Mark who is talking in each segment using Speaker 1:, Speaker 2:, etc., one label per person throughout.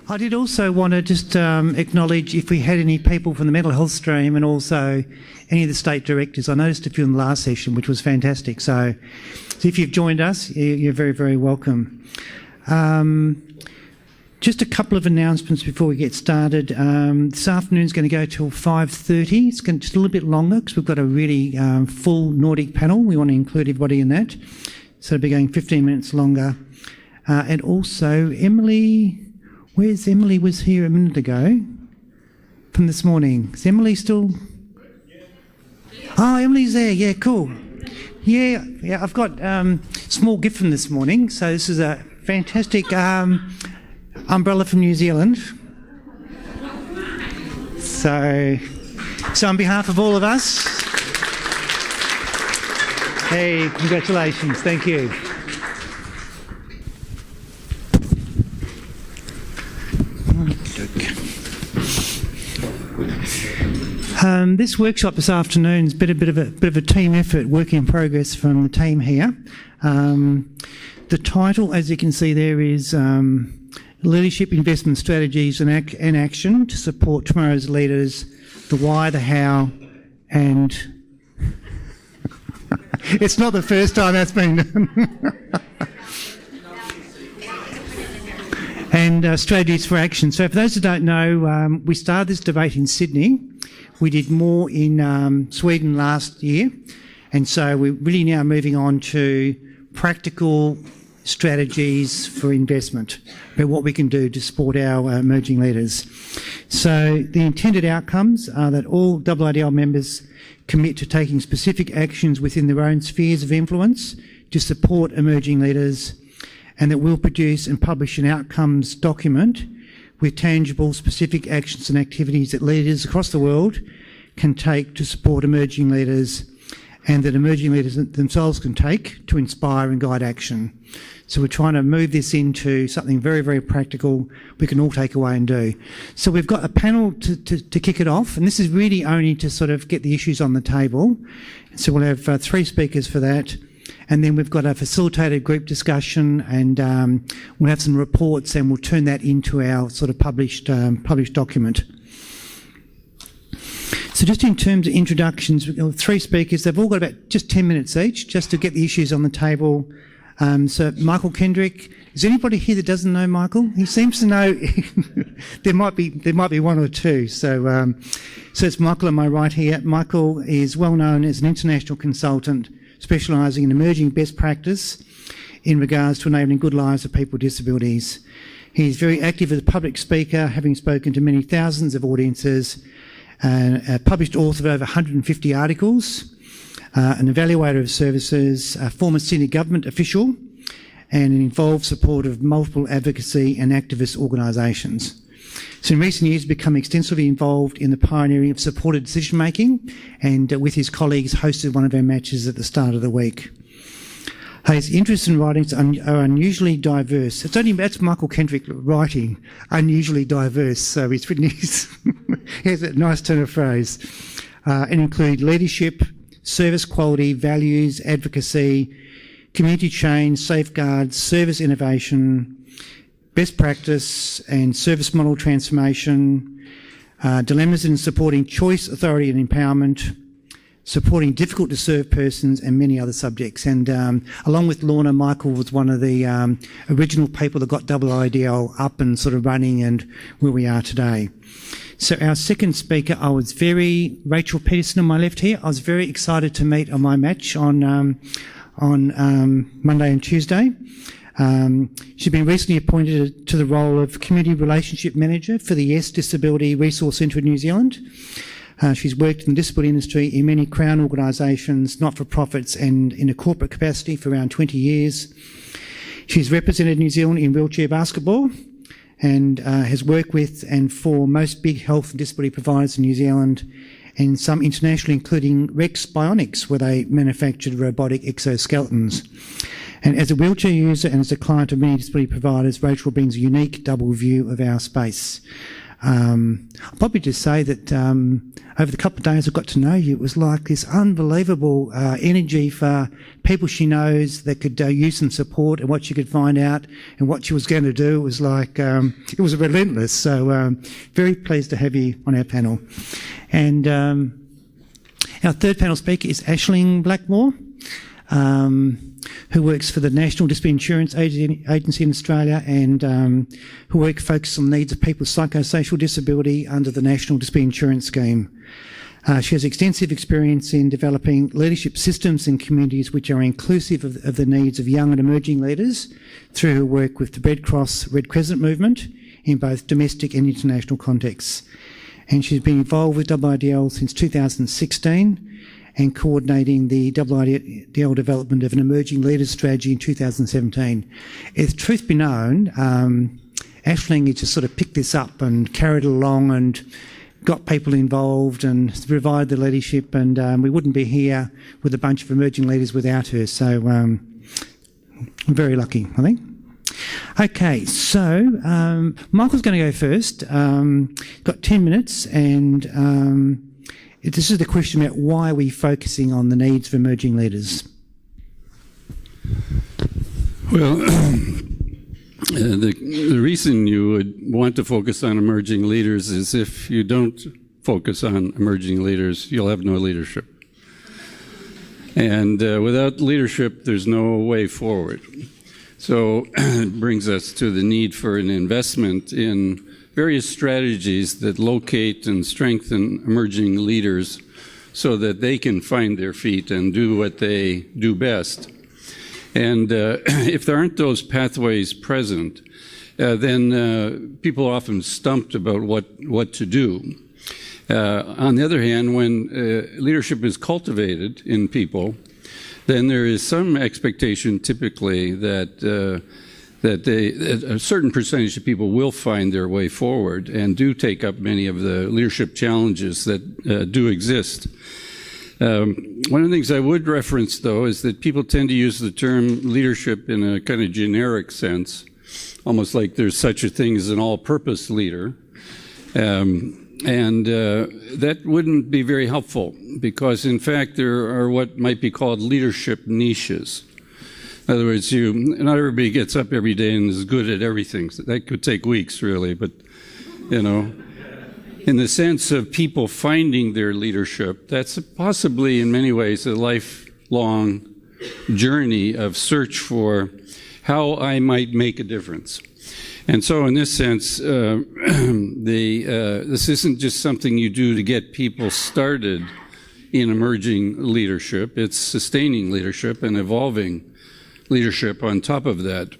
Speaker 1: I did also want to just acknowledge if we had any people from the mental health stream and also any of the state directors. I noticed a few in the last session, which was fantastic. So if you've joined us, you're very, very welcome. Just a couple of announcements before we get started. This afternoon's going to go till 5:30. It's going to just a little bit longer because we've got a really full Nordic panel. We want to include everybody in that. So it'll be going 15 minutes longer. And also, Emily... Where's Emily? Was here a minute ago from this morning. Is Emily still? Oh, Emily's there. Yeah, cool. Yeah. I've got a small gift from this morning. So this is a fantastic umbrella from New Zealand. So on behalf of all of us, hey, congratulations. Thank you. This workshop this afternoon has been a bit of a team effort, work in progress from the team here. The title, as you can see there, is Leadership, Investment Strategies and Action to Support Tomorrow's Leaders, the Why, the How, and... It's not the first time that's been done. And strategies for action. So for those who don't know, we started this debate in Sydney. We did more in Sweden last year. And so we're really now moving on to practical strategies for investment, about what we can do to support our emerging leaders. So the intended outcomes are that all IIDL members commit to taking specific actions within their own spheres of influence to support emerging leaders, and that we'll produce and publish an outcomes document with tangible, specific actions and activities that leaders across the world can take to support emerging leaders, and that emerging leaders themselves can take to inspire and guide action. So we're trying to move this into something very, very practical we can all take away and do. So we've got a panel to kick it off, and this is really only to sort of get the issues on the table. So we'll have 3 speakers for that. And then we've got a facilitated group discussion, and we'll have some reports, and we'll turn that into our sort of published document. So just in terms of introductions, we've got 3 speakers. They've all got about just 10 minutes each, just to get the issues on the table. So Michael Kendrick, is there anybody here that doesn't know Michael? He seems to know. there might be 1 or 2. So it's Michael on my right here. Michael is well known as an international consultant, specialising in emerging best practice in regards to enabling good lives of people with disabilities. He's very active as a public speaker, having spoken to many thousands of audiences, a published author of over 150 articles, an evaluator of services, a former senior government official, and an involved supporter of multiple advocacy and activist organisations. So in recent years, he's become extensively involved in the pioneering of supported decision-making, and with his colleagues hosted one of our matches at the start of the week. His interests and writings are unusually diverse. That's Michael Kendrick writing, unusually diverse. So he's written he has a nice turn of phrase, and include leadership, service quality, values, advocacy, community change, safeguards, service innovation, best practice and service model transformation, dilemmas in supporting choice, authority and empowerment, supporting difficult to serve persons, and many other subjects. And along with Lorna, Michael was one of the original people that got IIDL up and sort of running and where we are today. So our second speaker, Rachel Peterson on my left here. I was very excited to meet on my match on Monday and Tuesday. She's been recently appointed to the role of Community Relationship Manager for the Yes Disability Resource Centre in New Zealand. She's worked in the disability industry in many Crown organisations, not-for-profits and in a corporate capacity for around 20 years. She's represented New Zealand in wheelchair basketball and has worked with and for most big health and disability providers in New Zealand and some internationally, including Rex Bionics, where they manufactured robotic exoskeletons. And as a wheelchair user and as a client of many disability providers, Rachel brings a unique double view of our space. I'll probably just say that over the couple of days I got to know you, it was like this unbelievable energy for people she knows that could use some support and what she could find out and what she was going to do. It was like, it was relentless. So very pleased to have you on our panel. And our third panel speaker is Aisling Blackmore, who works for the National DisabilityInsurance Agency in Australia and who work focused on the needs of people with psychosocial disability under the National DisabilityInsurance Scheme. She has extensive experience in developing leadership systems in communities which are inclusive of the needs of young and emerging leaders through her work with the Red Cross Red Crescent movement in both domestic and international contexts. And she's been involved with IIDL since 2016 and coordinating the IIDL development of an emerging leaders strategy in 2017. If truth be known, Aisling has just sort of picked this up and carried it along and got people involved and provided the leadership, and we wouldn't be here with a bunch of emerging leaders without her. So we're very lucky, I think. Okay, so Michael's going to go first. Got 10 minutes, and this is the question about why are we focusing on the needs of emerging leaders?
Speaker 2: Well, the reason you would want to focus on emerging leaders is if you don't focus on emerging leaders, you'll have no leadership. And without leadership, there's no way forward. So it brings us to the need for an investment in various strategies that locate and strengthen emerging leaders so that they can find their feet and do what they do best. And if there aren't those pathways present, then people are often stumped about what to do. On the other hand, when leadership is cultivated in people, then there is some expectation typically that a certain percentage of people will find their way forward and do take up many of the leadership challenges that do exist. One of the things I would reference, though, is that people tend to use the term leadership in a kind of generic sense, almost like there's such a thing as an all-purpose leader. That wouldn't be very helpful because, in fact, there are what might be called leadership niches. In other words, not everybody gets up every day and is good at everything. So that could take weeks, really. But, you know, in the sense of people finding their leadership, that's possibly, in many ways, a lifelong journey of search for how I might make a difference. And so in this sense, this isn't just something you do to get people started in emerging leadership. It's sustaining leadership and evolving leadership on top of that.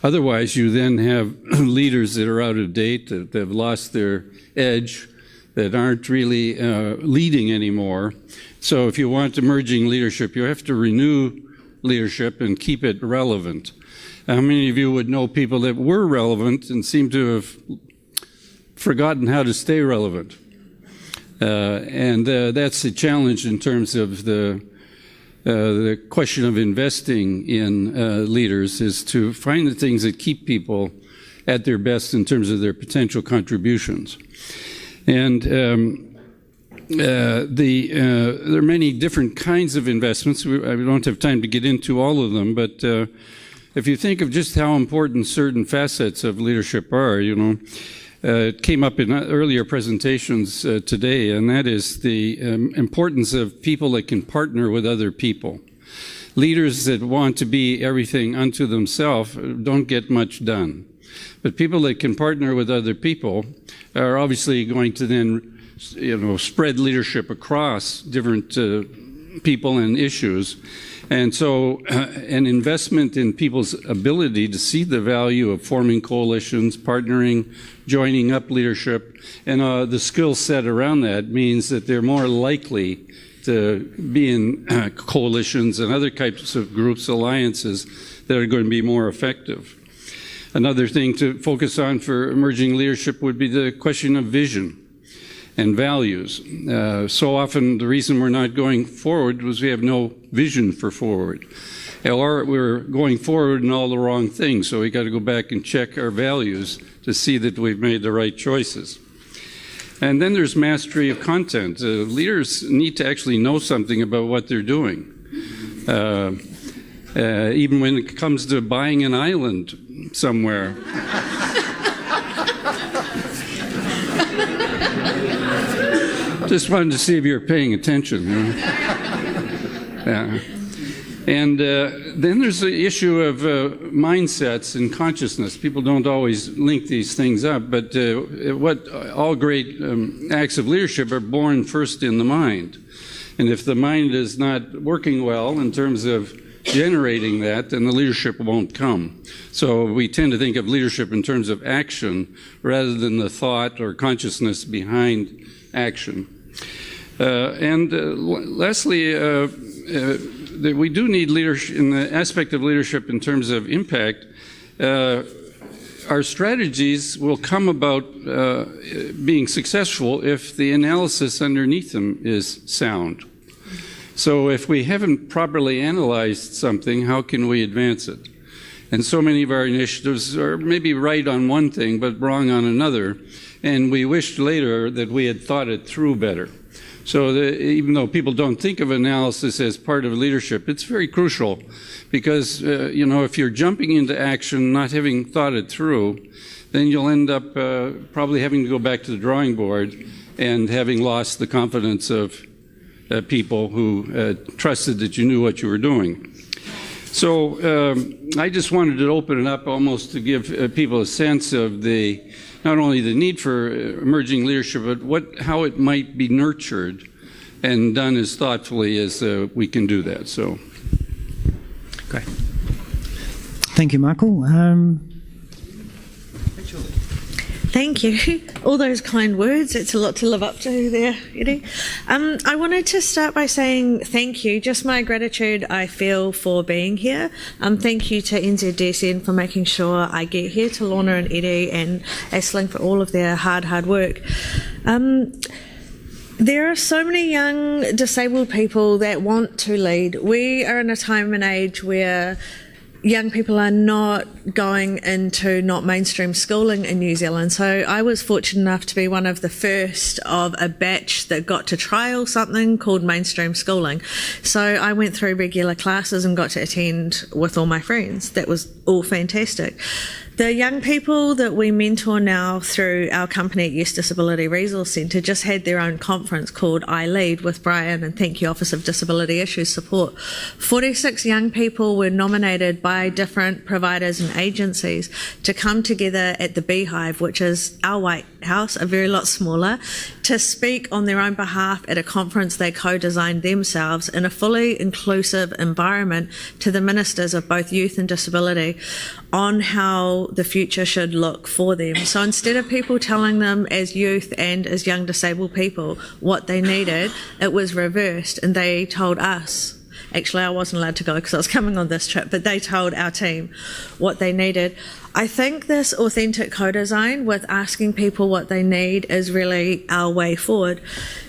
Speaker 2: Otherwise, you then have leaders that are out of date, that have lost their edge, that aren't really leading anymore. So if you want emerging leadership, you have to renew leadership and keep it relevant. How many of you would know people that were relevant and seem to have forgotten how to stay relevant? That's a challenge in terms of the question of investing in leaders, is to find the things that keep people at their best in terms of their potential contributions. And there are many different kinds of investments. We don't have time to get into all of them, but if you think of just how important certain facets of leadership are, you know, it came up in earlier presentations today, and that is the importance of people that can partner with other people. Leaders that want to be everything unto themselves don't get much done. But people that can partner with other people are obviously going to then, you know, spread leadership across different people and issues. And so an investment in people's ability to see the value of forming coalitions, partnering, joining up leadership, and the skill set around that means that they're more likely to be in coalitions and other types of groups, alliances that are going to be more effective. Another thing to focus on for emerging leadership would be the question of vision and values. So often the reason we're not going forward was we have no vision for forward. Or we're going forward in all the wrong things, so we got to go back and check our values to see that we've made the right choices. And then there's mastery of content. Leaders need to actually know something about what they're doing. Even when it comes to buying an island somewhere. Just wanted to see if you're paying attention. You know? Yeah. And then there's the issue of mindsets and consciousness. People don't always link these things up, but what all great acts of leadership are born first in the mind. And if the mind is not working well in terms of generating that, then the leadership won't come. So we tend to think of leadership in terms of action rather than the thought or consciousness behind action. Lastly, we do need leadership in the aspect of leadership in terms of impact. Our strategies will come about being successful if the analysis underneath them is sound. So if we haven't properly analyzed something, how can we advance it? And so many of our initiatives are maybe right on one thing but wrong on another, and we wished later that we had thought it through better. So even though people don't think of analysis as part of leadership, it's very crucial because, if you're jumping into action not having thought it through, then you'll end up probably having to go back to the drawing board and having lost the confidence of people who trusted that you knew what you were doing. So I just wanted to open it up almost to give people a sense of not only the need for emerging leadership, but how it might be nurtured and done as thoughtfully as we can do that. So,
Speaker 1: great. Thank you, Michael.
Speaker 3: Thank you. All those kind words. It's a lot to live up to there, Eddie. I wanted to start by saying thank you. Just my gratitude I feel for being here. Thank you to NZDSN for making sure I get here, to Lorna and Eddie and Aisling for all of their hard work. There are so many young disabled people that want to lead. We are in a time and age where young people are not going into not mainstream schooling in New Zealand. So I was fortunate enough to be one of the first of a batch that got to trial something called mainstream schooling. So I went through regular classes and got to attend with all my friends. That was all fantastic. The young people that we mentor now through our company at Yes Disability Resource Centre just had their own conference called I Lead with Brian and Thank You Office of Disability Issues Support. 46 young people were nominated by different providers and agencies to come together at the Beehive, which is our White House, a very lot smaller, to speak on their own behalf at a conference they co-designed themselves in a fully inclusive environment to the ministers of both youth and disability on how the future should look for them. So instead of people telling them as youth and as young disabled people what they needed, it was reversed and they told us. Actually, I wasn't allowed to go because I was coming on this trip, but they told our team what they needed. I think this authentic co-design with asking people what they need is really our way forward.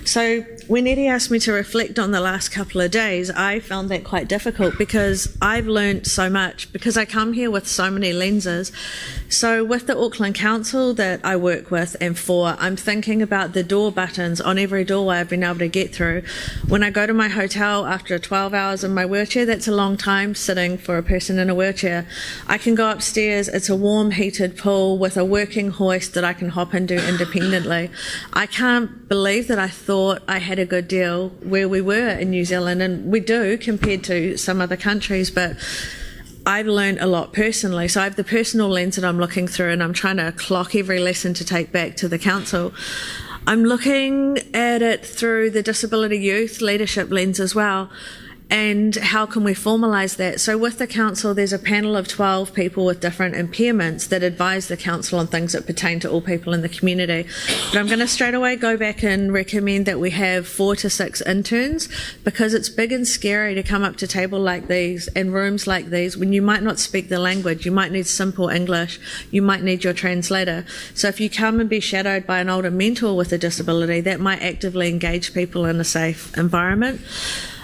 Speaker 3: So when Eddie asked me to reflect on the last couple of days, I found that quite difficult because I've learned so much because I come here with so many lenses. So with the Auckland Council that I work with and for, I'm thinking about the door buttons on every doorway I've been able to get through. When I go to my hotel after 12 hours in my wheelchair, that's a long time sitting for a person in a wheelchair. I can go upstairs, it's a warm heated pool with a working hoist that I can hop into independently. I can't believe that I thought I had a good deal where we were in New Zealand, and we do compared to some other countries, but I've learned a lot personally. So I have the personal lens that I'm looking through and I'm trying to clock every lesson to take back to the council. I'm looking at it through the disability youth leadership lens as well. And how can we formalise that? So with the council, there's a panel of 12 people with different impairments that advise the council on things that pertain to all people in the community. But I'm going to straight away go back and recommend that we have 4 to 6 interns, because it's big and scary to come up to table like these and rooms like these when you might not speak the language. You might need simple English. You might need your translator. So if you come and be shadowed by an older mentor with a disability, that might actively engage people in a safe environment.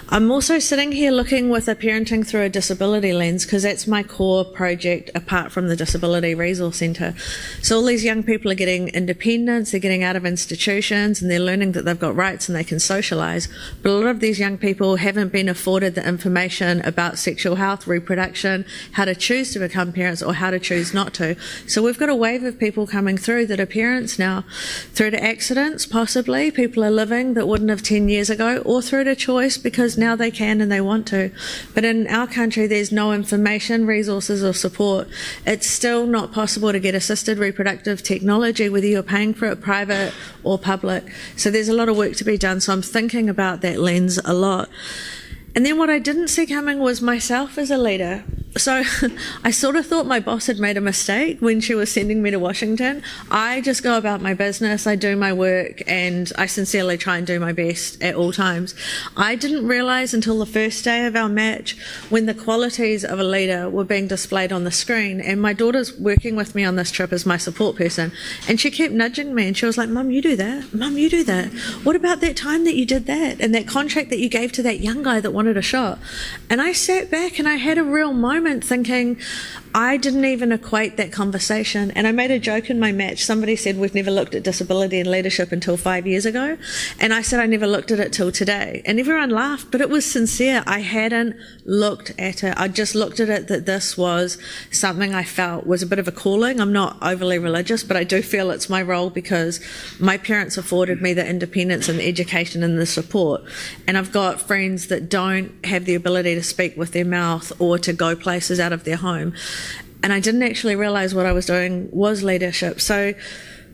Speaker 3: I'm also sitting here looking with a parenting through a disability lens, because that's my core project apart from the Disability Resource Centre. So all these young people are getting independence, they're getting out of institutions, and they're learning that they've got rights and they can socialise. But a lot of these young people haven't been afforded the information about sexual health, reproduction, how to choose to become parents or how to choose not to. So we've got a wave of people coming through that are parents now, through to accidents possibly, people are living that wouldn't have 10 years ago, or through to choice because now they can and they want to. But in our country there's no information, resources or support. It's still not possible to get assisted reproductive technology whether you're paying for it private or public. So there's a lot of work to be done, so I'm thinking about that lens a lot. And then what I didn't see coming was myself as a leader. So I sort of thought my boss had made a mistake when she was sending me to Washington. I just go about my business, I do my work, and I sincerely try and do my best at all times. I didn't realise until the first day of our match when the qualities of a leader were being displayed on the screen. And my daughter's working with me on this trip as my support person, and she kept nudging me and she was like, "Mum, you do that. Mum, you do that. What about that time that you did that? And that contract that you gave to that young guy that wanted a shot?" And I sat back and I had a real moment thinking, I didn't even equate that conversation. And I made a joke in my match. Somebody said, "We've never looked at disability and leadership until 5 years ago." And I said, I never looked at it till today. And everyone laughed, but it was sincere. I hadn't looked at it. I just looked at it that this was something I felt was a bit of a calling. I'm not overly religious, but I do feel it's my role because my parents afforded me the independence and the education and the support. And I've got friends that don't have the ability to speak with their mouth or to go places out of their home. And I didn't actually realise what I was doing was leadership. So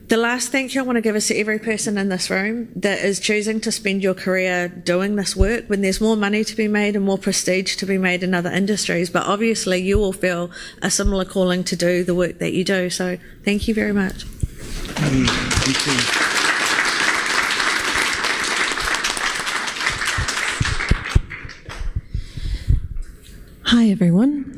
Speaker 3: the last thank you I want to give is to every person in this room that is choosing to spend your career doing this work when there's more money to be made and more prestige to be made in other industries. But obviously you will feel a similar calling to do the work that you do. So thank you very much.
Speaker 1: Thank you.
Speaker 4: Hi everyone.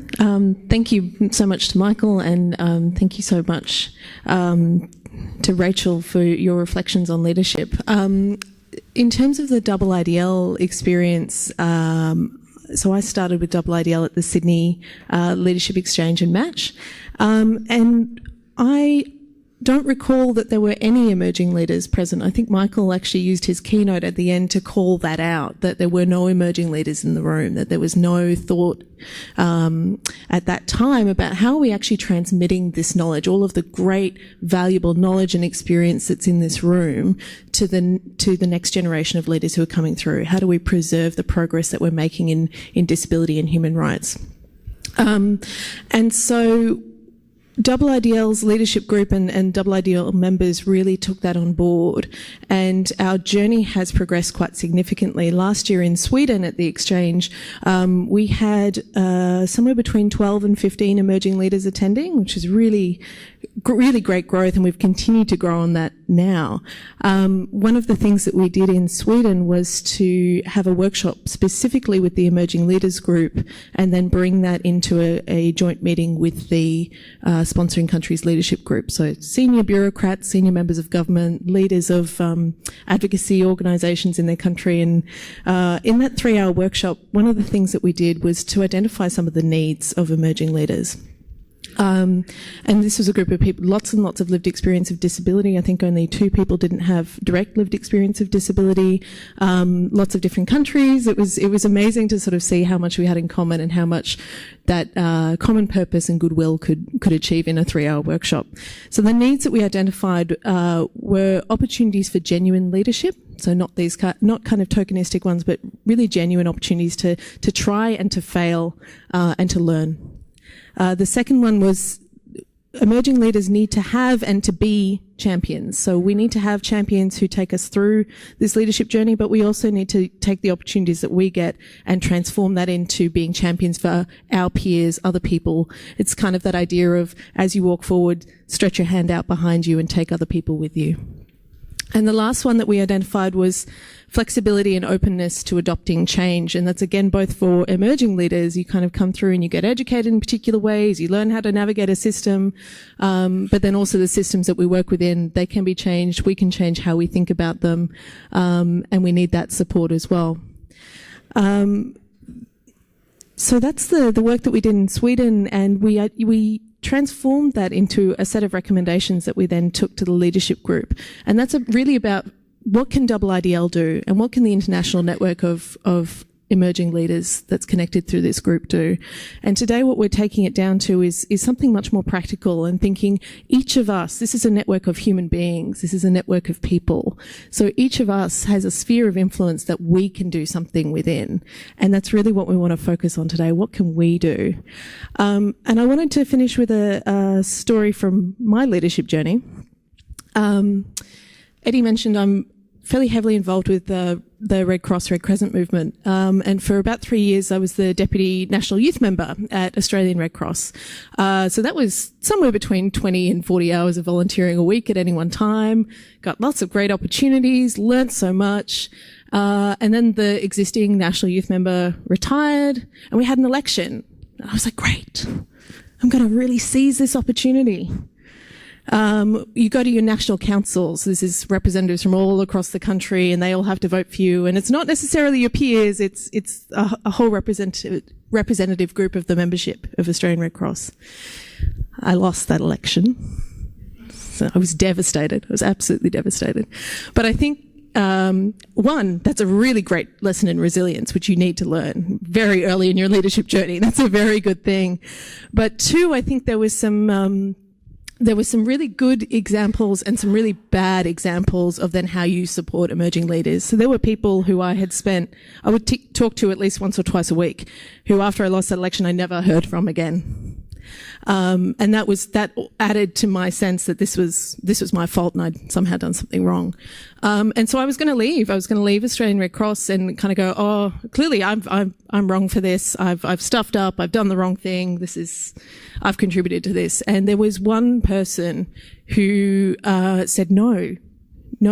Speaker 4: Thank you so much to Michael, and thank you so much to Rachel for your reflections on leadership. In terms of the IIDL experience, so I started with IIDL at the Sydney Leadership Exchange and Match, and I don't recall that there were any emerging leaders present. I think Michael actually used his keynote at the end to call that out, that there were no emerging leaders in the room, that there was no thought at that time about how are we actually transmitting this knowledge, all of the great, valuable knowledge and experience that's in this room to the next generation of leaders who are coming through. How do we preserve the progress that we're making in disability and human rights? And so IIDL's leadership group and IIDL members really took that on board, and our journey has progressed quite significantly. Last year in Sweden at the exchange, we had somewhere between 12 and 15 emerging leaders attending, which is really great growth, and we've continued to grow on that now. One of the things that we did in Sweden was to have a workshop specifically with the emerging leaders group and then bring that into a joint meeting with the sponsoring country's leadership group. So senior bureaucrats, senior members of government, leaders of advocacy organisations in their country. And in that 3-hour workshop, one of the things that we did was to identify some of the needs of emerging leaders. And this was a group of people, lots and lots of lived experience of disability. I think only 2 people didn't have direct lived experience of disability. Lots of different countries. It was amazing to sort of see how much we had in common and how much that common purpose and goodwill could achieve in a 3-hour workshop. So the needs that we identified were opportunities for genuine leadership. So not kind of tokenistic ones, but really genuine opportunities to try and to fail and to learn. The second one was emerging leaders need to have and to be champions. So we need to have champions who take us through this leadership journey, but we also need to take the opportunities that we get and transform that into being champions for our peers, other people. It's kind of that idea of, as you walk forward, stretch your hand out behind you and take other people with you. And the last one that we identified was flexibility and openness to adopting change. And that's again both for emerging leaders. You kind of come through and you get educated in particular ways, you learn how to navigate a system, but then also the systems that we work within, they can be changed, we can change how we think about them, and we need that support as well. So that's the work that we did in Sweden, and we transformed that into a set of recommendations that we then took to the leadership group. And that's really about what can IIDL do, and what can the international network of emerging leaders that's connected through this group do. And today what we're taking it down to is something much more practical, and thinking each of us, this is a network of human beings, this is a network of people. So each of us has a sphere of influence that we can do something within. And that's really what we want to focus on today. What can we do? And I wanted to finish with a story from my leadership journey. Eddie mentioned I'm fairly heavily involved with the Red Cross, Red Crescent movement. And for about 3 years, I was the Deputy National Youth Member at Australian Red Cross. So that was somewhere between 20 and 40 hours of volunteering a week at any one time. Got lots of great opportunities, learnt so much. And then the existing National Youth Member retired, and we had an election. And I was like, great, I'm going to really seize this opportunity. You go to your national councils. This is representatives from all across the country, and they all have to vote for you. And it's not necessarily your peers. It's a whole representative group of the membership of Australian Red Cross. I lost that election. So I was devastated. I was absolutely devastated. But I think, one, that's a really great lesson in resilience, which you need to learn very early in your leadership journey. That's a very good thing. But two, I think there was some really good examples and some really bad examples of then how you support emerging leaders. So there were people who I would talk to at least once or twice a week, who after I lost that election, I never heard from again. And that added to my sense that this was my fault and I'd somehow done something wrong. And so I was going to leave. I was going to leave Australian Red Cross and kind of go, oh, clearly I'm wrong for this. I've stuffed up. I've done the wrong thing. I've contributed to this. And there was one person who said, no,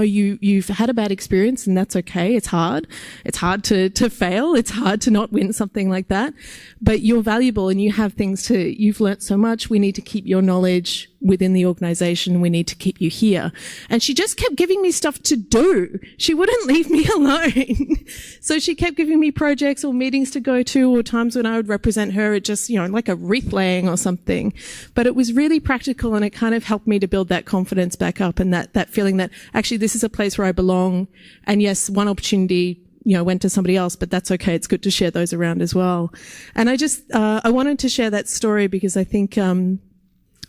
Speaker 4: you've had a bad experience, and that's okay. It's hard. It's hard to fail. It's hard to not win something like that. But you're valuable and you have you've learnt so much. We need to keep your knowledge within the organisation. We need to keep you here. And she just kept giving me stuff to do. She wouldn't leave me alone. So she kept giving me projects or meetings to go to, or times when I would represent her at just, like a wreath laying or something. But it was really practical, and it kind of helped me to build that confidence back up, and that feeling that actually this is a place where I belong. And yes, one opportunity went to somebody else, but that's okay. It's good to share those around as well. And I wanted to share that story because I think,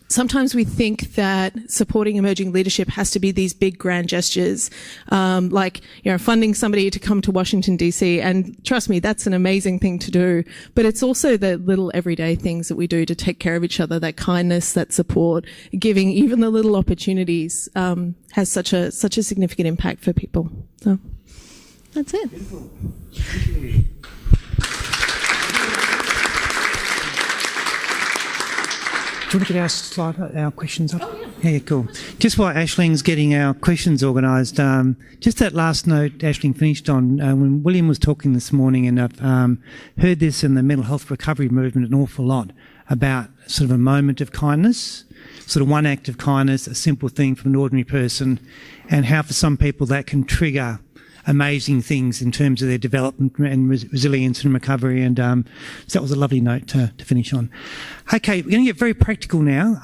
Speaker 4: sometimes we think that supporting emerging leadership has to be these big grand gestures, like, funding somebody to come to Washington, DC. And trust me, that's an amazing thing to do. But it's also the little everyday things that we do to take care of each other, that kindness, that support, giving even the little opportunities, has such a significant impact for people. So that's it.
Speaker 1: Beautiful. Thank you. Do you want to get our questions up? Oh, yeah. Yeah, cool. Just while Aisling's getting our questions organised, just that last note Aisling finished on, when William was talking this morning, and I've heard this in the mental health recovery movement an awful lot, about sort of a moment of kindness, sort of one act of kindness, a simple thing from an ordinary person, and how for some people that can trigger amazing things in terms of their development and resilience and recovery. And so that was a lovely note to finish on. Okay, we're going to get very practical now.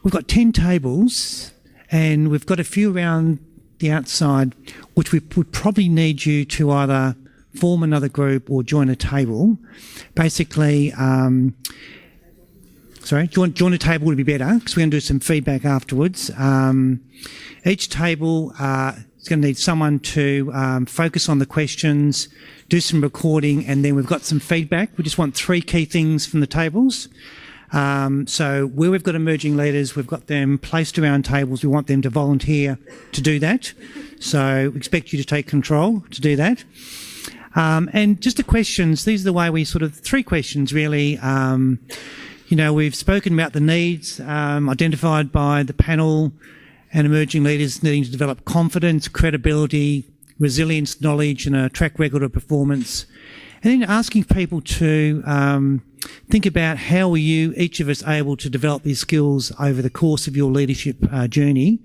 Speaker 1: We've got 10 tables, and we've got a few around the outside, which we would probably need you to either form another group or join a table. Basically, join a table would be better, because we're going to do some feedback afterwards. Each table is going to need someone to focus on the questions, do some recording, and then we've got some feedback. We just want 3 key things from the tables. So where we've got emerging leaders, we've got them placed around tables. We want them to volunteer to do that. So we expect you to take control to do that. And just the questions, these are the way we 3 questions really. We've spoken about the needs identified by the panel and emerging leaders needing to develop confidence, credibility, resilience, knowledge, and a track record of performance. And then asking people to think about how are you, each of us, able to develop these skills over the course of your leadership journey,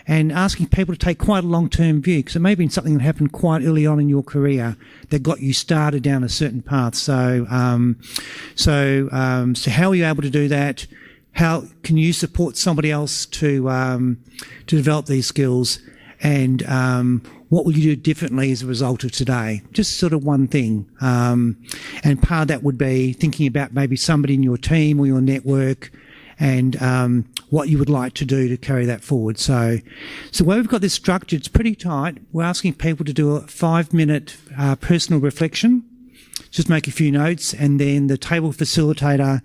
Speaker 1: and asking people to take quite a long-term view, because it may have been something that happened quite early on in your career that got you started down a certain path. So how are you able to do that? How can you support somebody else to develop these skills? And what will you do differently as a result of today? Just sort of one thing. And part of that would be thinking about maybe somebody in your team or your network, and what you would like to do to carry that forward. So where we've got this structure, it's pretty tight. We're asking people to do a 5-minute personal reflection, just make a few notes, and then the table facilitator,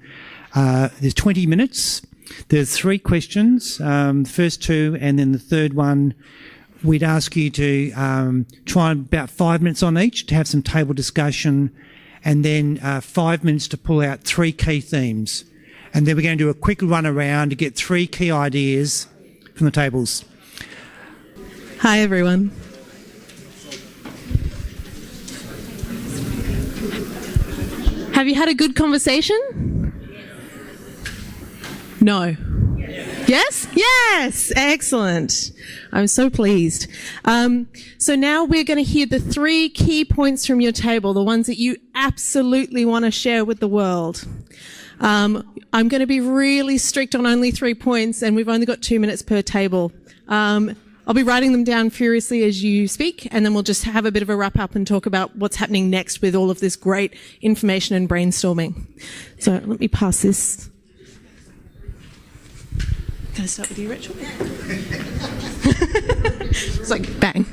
Speaker 1: there's 20 minutes. There's 3 questions, the first 2, and then the third one, we'd ask you to try about 5 minutes on each to have some table discussion, and then 5 minutes to pull out 3 key themes. And then we're going to do a quick run around to get 3 key ideas from the tables.
Speaker 4: Hi, everyone. Have you had a good conversation? No. Yes? Yes! Excellent. I'm so pleased. So now we're going to hear the 3 key points from your table, the ones that you absolutely want to share with the world. I'm going to be really strict on only 3 points, and we've only got 2 minutes per table. I'll be writing them down furiously as you speak, and then we'll just have a bit of a wrap up and talk about what's happening next with all of this great information and brainstorming. So let me pass this. Can I start with you, Rachel? It's like bang.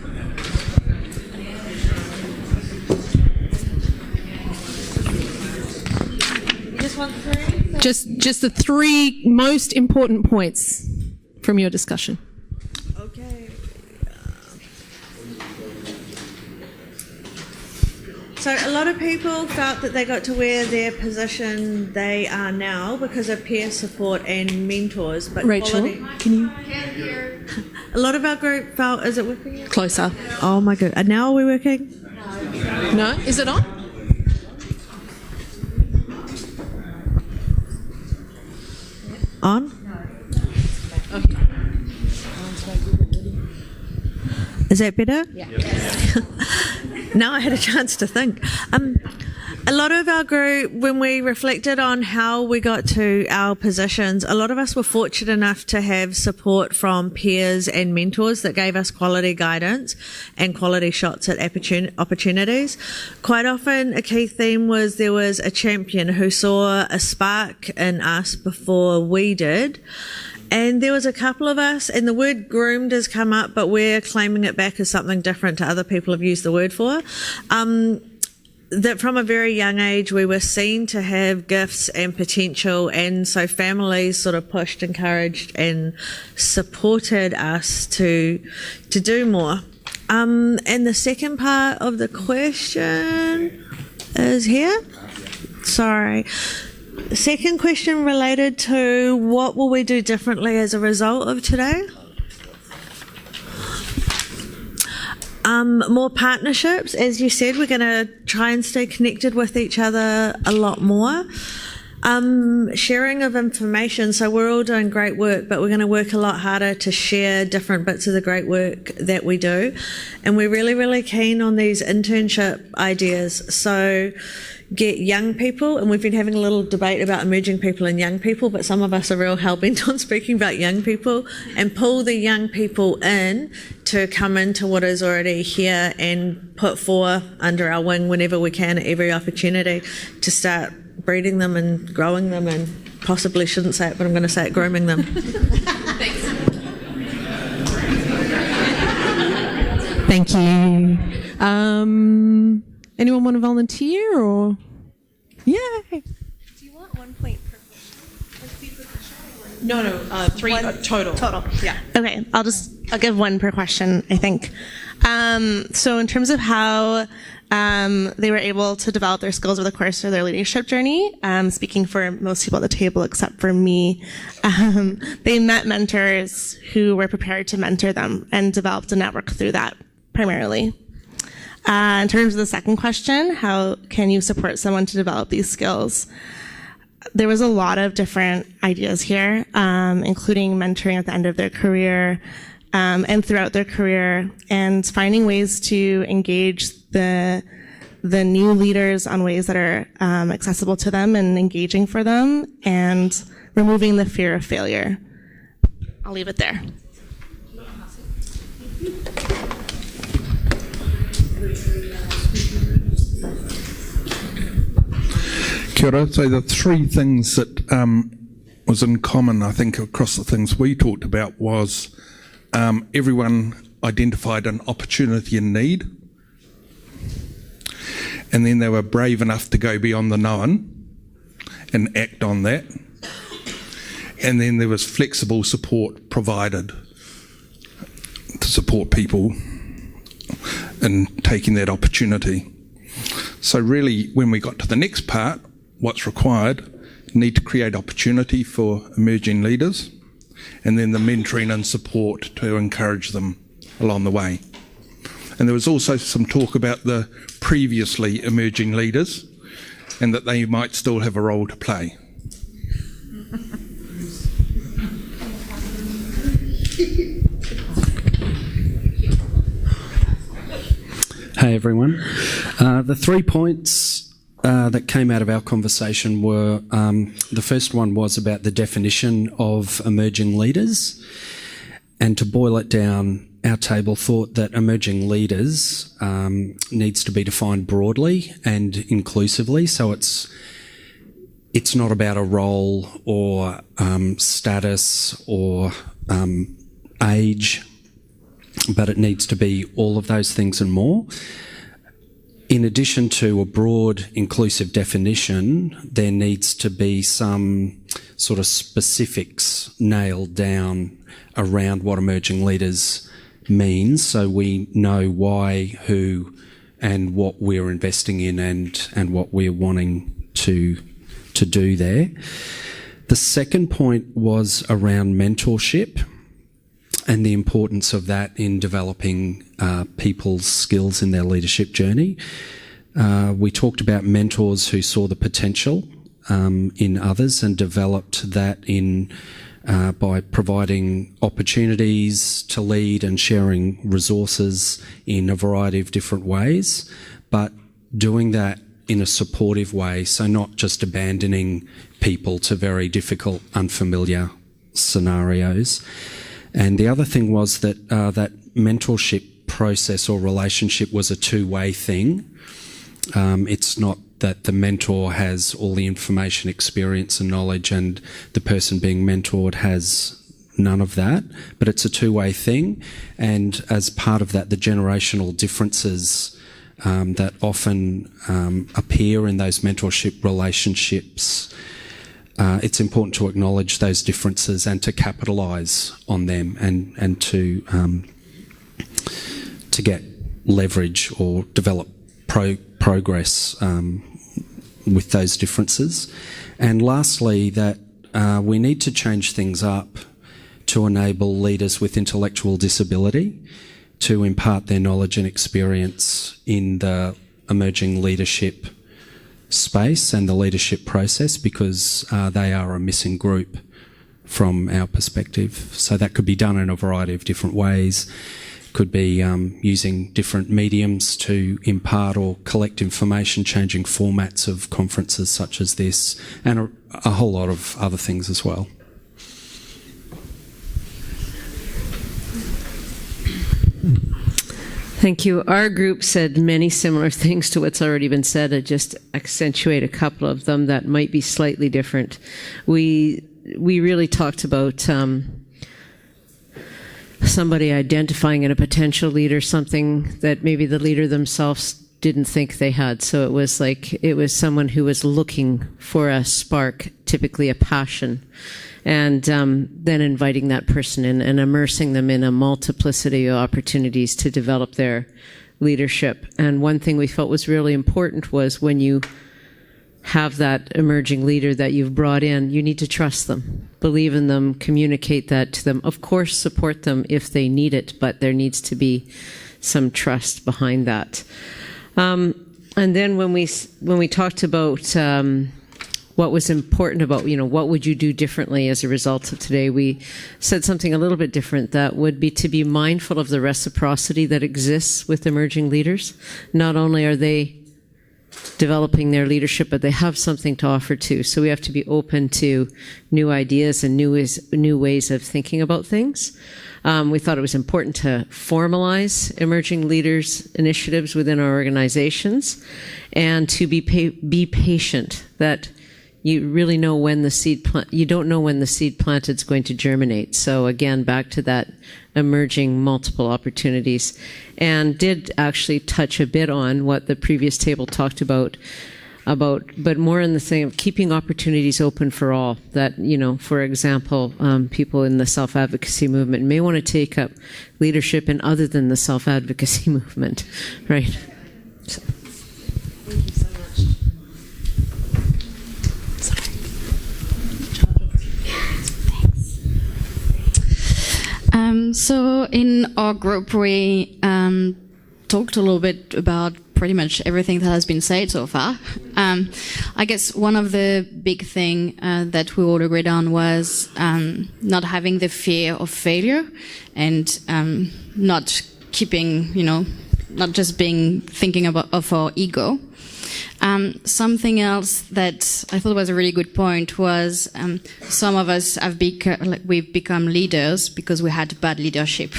Speaker 4: Just the 3 most important points from your discussion.
Speaker 3: Okay. So a lot of people felt that they got to wear their position they are now because of peer support and mentors. But
Speaker 4: Rachel, can you?
Speaker 3: A lot of our group felt, is it working?
Speaker 4: Closer.
Speaker 3: Oh my god, and now are we working?
Speaker 4: No? Is it on?
Speaker 3: On?
Speaker 4: Okay.
Speaker 3: Is that better?
Speaker 4: Yeah.
Speaker 3: Now I had a chance to think. A lot of our group, when we reflected on how we got to our positions, a lot of us were fortunate enough to have support from peers and mentors that gave us quality guidance and quality shots at opportunities. Quite often, a key theme was there was a champion who saw a spark in us before we did. And there was a couple of us, and the word groomed has come up, but we're claiming it back as something different to other people have used the word for. That from a very young age we were seen to have gifts and potential, and so families sort of pushed, encouraged and supported us to do more. And the second part of the question is here. Sorry. Second question related to what will we do differently as a result of today? More partnerships. As you said, we're going to try and stay connected with each other a lot more. Sharing of information. So we're all doing great work, but we're going to work a lot harder to share different bits of the great work that we do. And we're really, really keen on these internship ideas. So get young people, and we've been having a little debate about emerging people and young people, but some of us are real hell-bent on speaking about young people, and pull the young people in to come into what is already here and put 4 under our wing whenever we can at every opportunity to start breeding them and growing them, and possibly shouldn't say it, but I'm going to say it, grooming them.
Speaker 4: Thanks. Thank you. Anyone want to volunteer or? Yay!
Speaker 5: Do you want 1 point per question?
Speaker 4: No, 3 total.
Speaker 5: Total.
Speaker 4: Yeah.
Speaker 5: Okay, I'll give 1 per question, I think. So in terms of how they were able to develop their skills over the course of their leadership journey, speaking for most people at the table except for me, they met mentors who were prepared to mentor them and developed a network through that primarily. In terms of the second question, how can you support someone to develop these skills? There was a lot of different ideas here, including mentoring at the end of their career, and throughout their career, and finding ways to engage the new leaders on ways that are accessible to them and engaging for them, and removing the fear of failure. I'll leave it there.
Speaker 6: Kia ora. So the three things that was in common, I think, across the things we talked about was everyone identified an opportunity and need, and then they were brave enough to go beyond the known and act on that. And then there was flexible support provided to support people in taking that opportunity. So really, when we got to the next part, what's required, need to create opportunity for emerging leaders, and then the mentoring and support to encourage them along the way. And there was also some talk about the previously emerging leaders and that they might still have a role to play.
Speaker 7: Hey everyone. The 3 points that came out of our conversation were, the first one was about the definition of emerging leaders. And to boil it down, our table thought that emerging leaders needs to be defined broadly and inclusively. So it's not about a role or status or age, but it needs to be all of those things and more. In addition to a broad, inclusive definition, there needs to be some sort of specifics nailed down around what emerging leaders means, so we know why, who, and what we're investing in and what we're wanting to do there. The second point was around mentorship and the importance of that in developing people's skills in their leadership journey. We talked about mentors who saw the potential in others and developed that by providing opportunities to lead and sharing resources in a variety of different ways, but doing that in a supportive way, so not just abandoning people to very difficult, unfamiliar scenarios. And the other thing was that that mentorship process or relationship was a two-way thing. It's not that the mentor has all the information, experience and knowledge and the person being mentored has none of that, but it's a two-way thing. And as part of that, the generational differences that often appear in those mentorship relationships, it's important to acknowledge those differences and to capitalise on them and to get leverage or develop progress with those differences. And lastly, that we need to change things up to enable leaders with intellectual disability to impart their knowledge and experience in the emerging leadership space and the leadership process, because they are a missing group from our perspective. So that could be done in a variety of different ways. Could be using different mediums to impart or collect information, changing formats of conferences such as this, and a whole lot of other things as well.
Speaker 8: Thank you. Our group said many similar things to what's already been said. I just accentuate a couple of them that might be slightly different. We really talked about somebody identifying in a potential leader something that maybe the leader themselves didn't think they had. So it was someone who was looking for a spark, typically a passion, and then inviting that person in and immersing them in a multiplicity of opportunities to develop their leadership. And one thing we felt was really important was when you have that emerging leader that you've brought in, you need to trust them, believe in them, communicate that to them. Of course, support them if they need it, but there needs to be some trust behind that. And then when we talked about what was important about, what would you do differently as a result of today? We said something a little bit different, that would be to be mindful of the reciprocity that exists with emerging leaders. Not only are they developing their leadership, but they have something to offer too. So we have to be open to new ideas and new ways of thinking about things. We thought it was important to formalize emerging leaders initiatives within our organizations, and to be patient, that you really know when the seed you don't know when the seed planted is going to germinate. So again, back to that emerging multiple opportunities, and did actually touch a bit on what the previous table talked about, but more in the thing of keeping opportunities open for all. That, for example, people in the self-advocacy movement may want to take up leadership in other than the self-advocacy movement, right? So. Thank you so much.
Speaker 9: So in our group, we talked a little bit about pretty much everything that has been said so far. I guess one of the big thing that we all agreed on was not having the fear of failure, and not keeping, not just thinking of our ego. Something else that I thought was a really good point was some of us we've become leaders because we had bad leadership,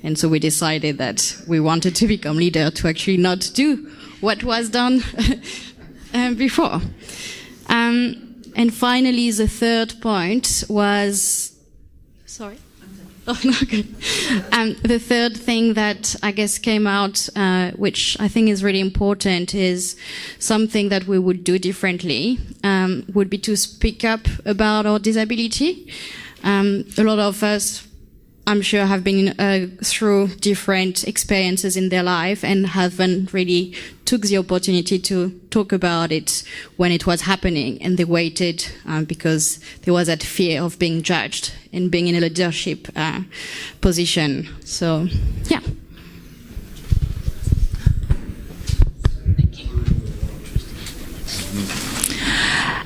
Speaker 9: and so we decided that we wanted to become leader to actually not do what was done before. And finally, the third point was, sorry. Oh, no, okay. The third thing that I guess came out, which I think is really important, is something that we would do differently, would be to speak up about our disability. A lot of us, I'm sure, have been through different experiences in their life and haven't really took the opportunity to talk about it when it was happening, and they waited because there was that fear of being judged and being in a leadership position. So, yeah.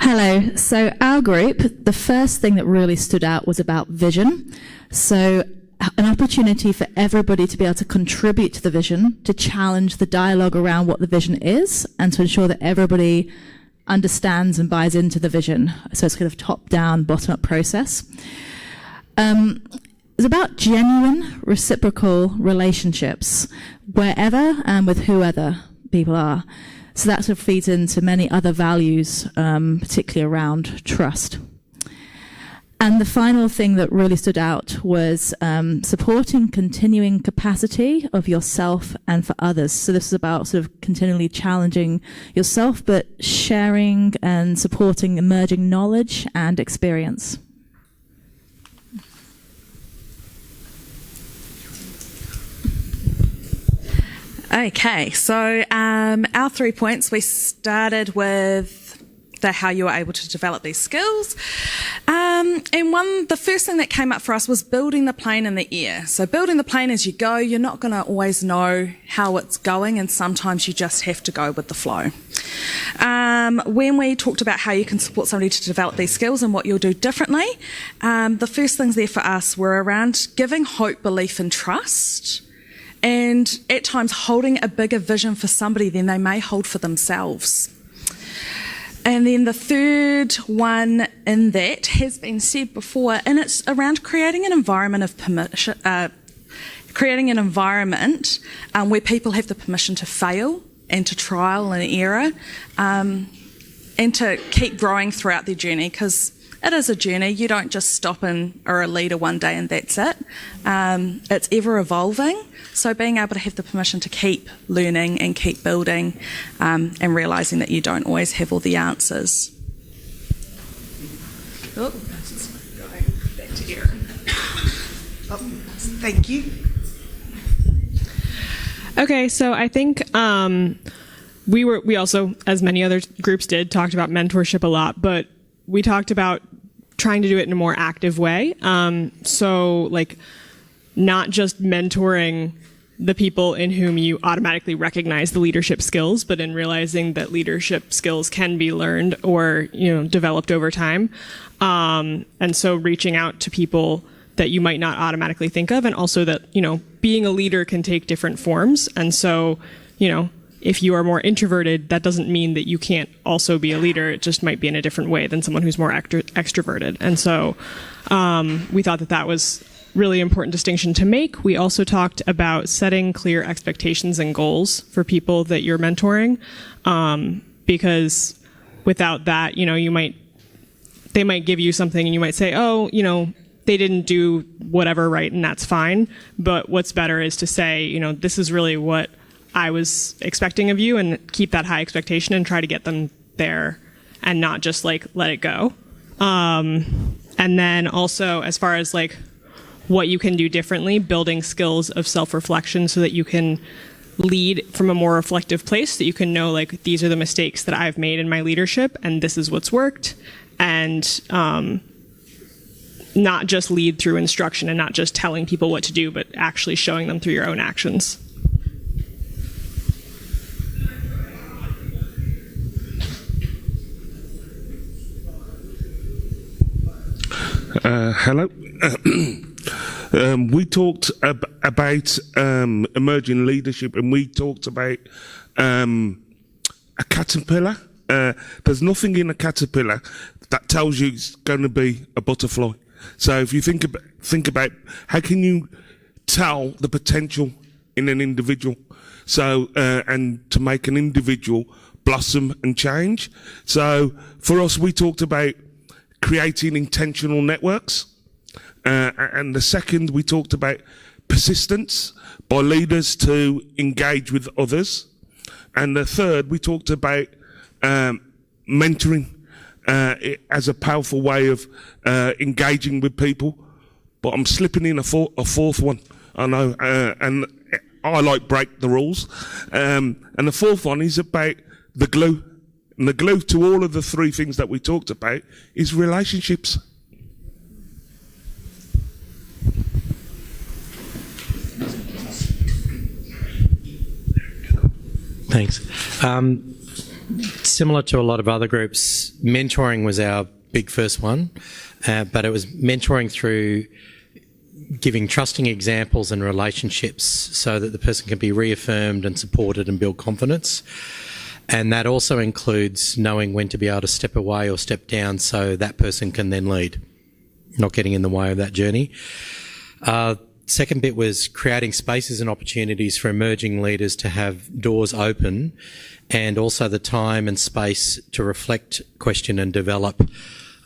Speaker 10: Hello. So our group, the first thing that really stood out was about vision. So an opportunity for everybody to be able to contribute to the vision, to challenge the dialogue around what the vision is, and to ensure that everybody understands and buys into the vision. So it's kind of top-down, bottom-up process. It's about genuine, reciprocal relationships, wherever and with whoever people are. So that sort of feeds into many other values, particularly around trust. And the final thing that really stood out was supporting continuing capacity of yourself and for others. So this is about sort of continually challenging yourself, but sharing and supporting emerging knowledge and experience.
Speaker 11: Okay, so our 3 points, we started with how you were able to develop these skills. And the first thing that came up for us was building the plane in the air. So building the plane as you go, you're not going to always know how it's going, and sometimes you just have to go with the flow. When we talked about how you can support somebody to develop these skills and what you'll do differently, the first things there for us were around giving hope, belief and trust, and at times holding a bigger vision for somebody than they may hold for themselves. And then the third one in that has been said before, and it's around creating an environment of permission, creating an environment where people have the permission to fail and to trial and error, and to keep growing throughout their journey, because it is a journey. You don't just stop and are a leader one day and that's it. It's ever evolving. So being able to have the permission to keep learning and keep building, and realising that you don't always have all the answers.
Speaker 12: Oh, going back to Erin. Oh, thank you.
Speaker 13: Okay, so I think we also, as many other groups did, talked about mentorship a lot, but we talked about trying to do it in a more active way. So like not just mentoring the people in whom you automatically recognize the leadership skills, but in realizing that leadership skills can be learned or, developed over time. And so reaching out to people that you might not automatically think of, and also that, being a leader can take different forms. And so, if you are more introverted, that doesn't mean that you can't also be a leader. It just might be in a different way than someone who's more extroverted. And so we thought that was really important distinction to make. We also talked about setting clear expectations and goals for people that you're mentoring, because without that, they might give you something and you might say, oh, they didn't do whatever right, and that's fine. But what's better is to say, this is really what I was expecting of you, and keep that high expectation and try to get them there and not just let it go. And then also, as far as what you can do differently, building skills of self-reflection so that you can lead from a more reflective place, that you can know these are the mistakes that I've made in my leadership and this is what's worked, and not just lead through instruction and not just telling people what to do, but actually showing them through your own actions.
Speaker 14: Hello. We talked about emerging leadership, and we talked about a caterpillar. There's nothing in a caterpillar that tells you it's going to be a butterfly. So if you think about how can you tell the potential in an individual, so and to make an individual blossom and change. So for us, we talked about creating intentional networks. And the second, we talked about persistence by leaders to engage with others. And the third, we talked about mentoring as a powerful way of engaging with people. But I'm slipping in a fourth one, I know, and I like break the rules. And the fourth one is about the glue. And the glue to all of the three things that we talked about is relationships.
Speaker 15: Thanks. Similar to a lot of other groups, mentoring was our big first one, but it was mentoring through giving trusting examples and relationships so that the person can be reaffirmed and supported and build confidence. And that also includes knowing when to be able to step away or step down so that person can then lead, not getting in the way of that journey. Second bit was creating spaces and opportunities for emerging leaders to have doors open, and also the time and space to reflect, question and develop.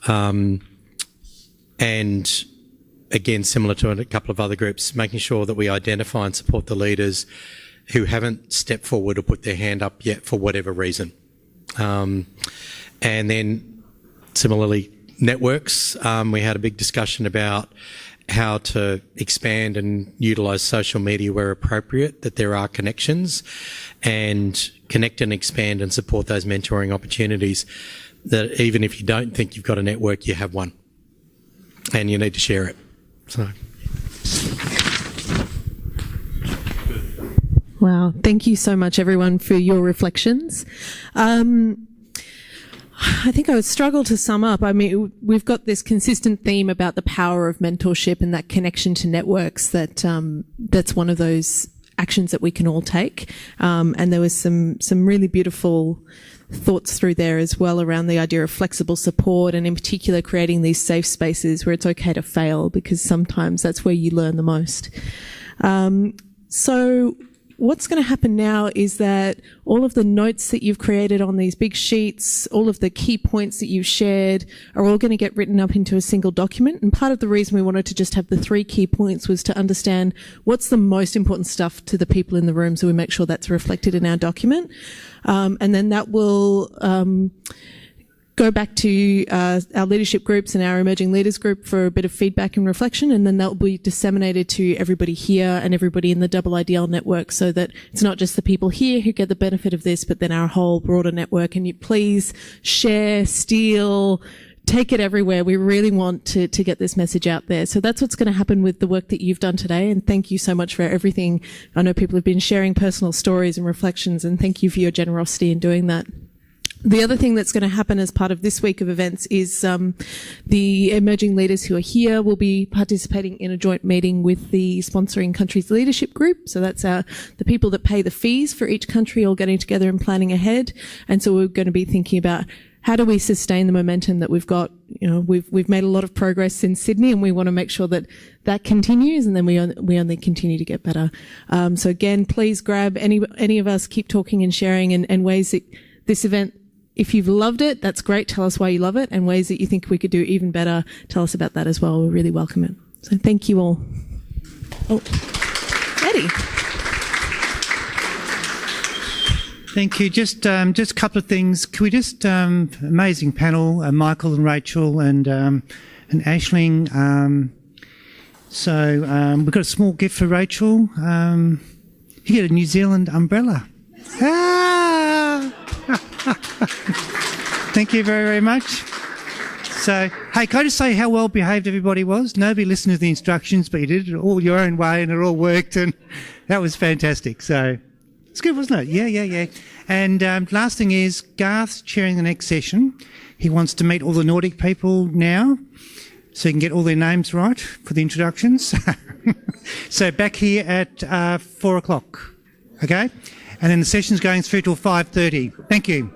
Speaker 15: And again, similar to a couple of other groups, making sure that we identify and support the leaders who haven't stepped forward or put their hand up yet for whatever reason. And then similarly, networks. We had a big discussion about how to expand and utilise social media where appropriate, that there are connections, and connect and expand and support those mentoring opportunities, that even if you don't think you've got a network, you have one and you need to share it. So.
Speaker 4: Wow. Thank you so much, everyone, for your reflections. I think I would struggle to sum up. I mean, we've got this consistent theme about the power of mentorship and that connection to networks, that that's one of those actions that we can all take. And there was some really beautiful thoughts through there as well around the idea of flexible support, and in particular creating these safe spaces where it's okay to fail, because sometimes that's where you learn the most. So what's going to happen now is that all of the notes that you've created on these big sheets, all of the key points that you've shared, are all going to get written up into a single document. And part of the reason we wanted to just have the 3 key points was to understand what's the most important stuff to the people in the room, so we make sure that's reflected in our document. And then that will go back to our leadership groups and our emerging leaders group for a bit of feedback and reflection, and then that will be disseminated to everybody here and everybody in the IIDL network, so that it's not just the people here who get the benefit of this, but then our whole broader network. And you please share, steal, take it everywhere. We really want to get this message out there. So that's what's going to happen with the work that you've done today. And thank you so much for everything. I know people have been sharing personal stories and reflections, and thank you for your generosity in doing that. The other thing that's going to happen as part of this week of events is the emerging leaders who are here will be participating in a joint meeting with the sponsoring country's leadership group. So that's the people that pay the fees for each country all getting together and planning ahead. And so we're going to be thinking about how do we sustain the momentum that we've got. You know, we've made a lot of progress in Sydney, and we want to make sure that that continues, and then we only continue to get better. So again, please grab any of us, keep talking and sharing, and ways that this event, if you've loved it, that's great. Tell us why you love it, and ways that you think we could do even better. Tell us about that as well. We really welcome it. So thank you all. Oh, Eddie.
Speaker 1: Thank you. Just a couple of things. Can we just amazing panel, Michael and Rachel and Aisling. So we've got a small gift for Rachel. You get a New Zealand umbrella. Thank you very, very much. So, hey, can I just say how well behaved everybody was? Nobody listened to the instructions, but you did it all your own way and it all worked, and that was fantastic. So, it's good, wasn't it? Yeah. And last thing is, Garth's chairing the next session. He wants to meet all the Nordic people now, so he can get all their names right for the introductions. So back here at 4 o'clock, okay? And then the session's going through till 5:30. Thank you.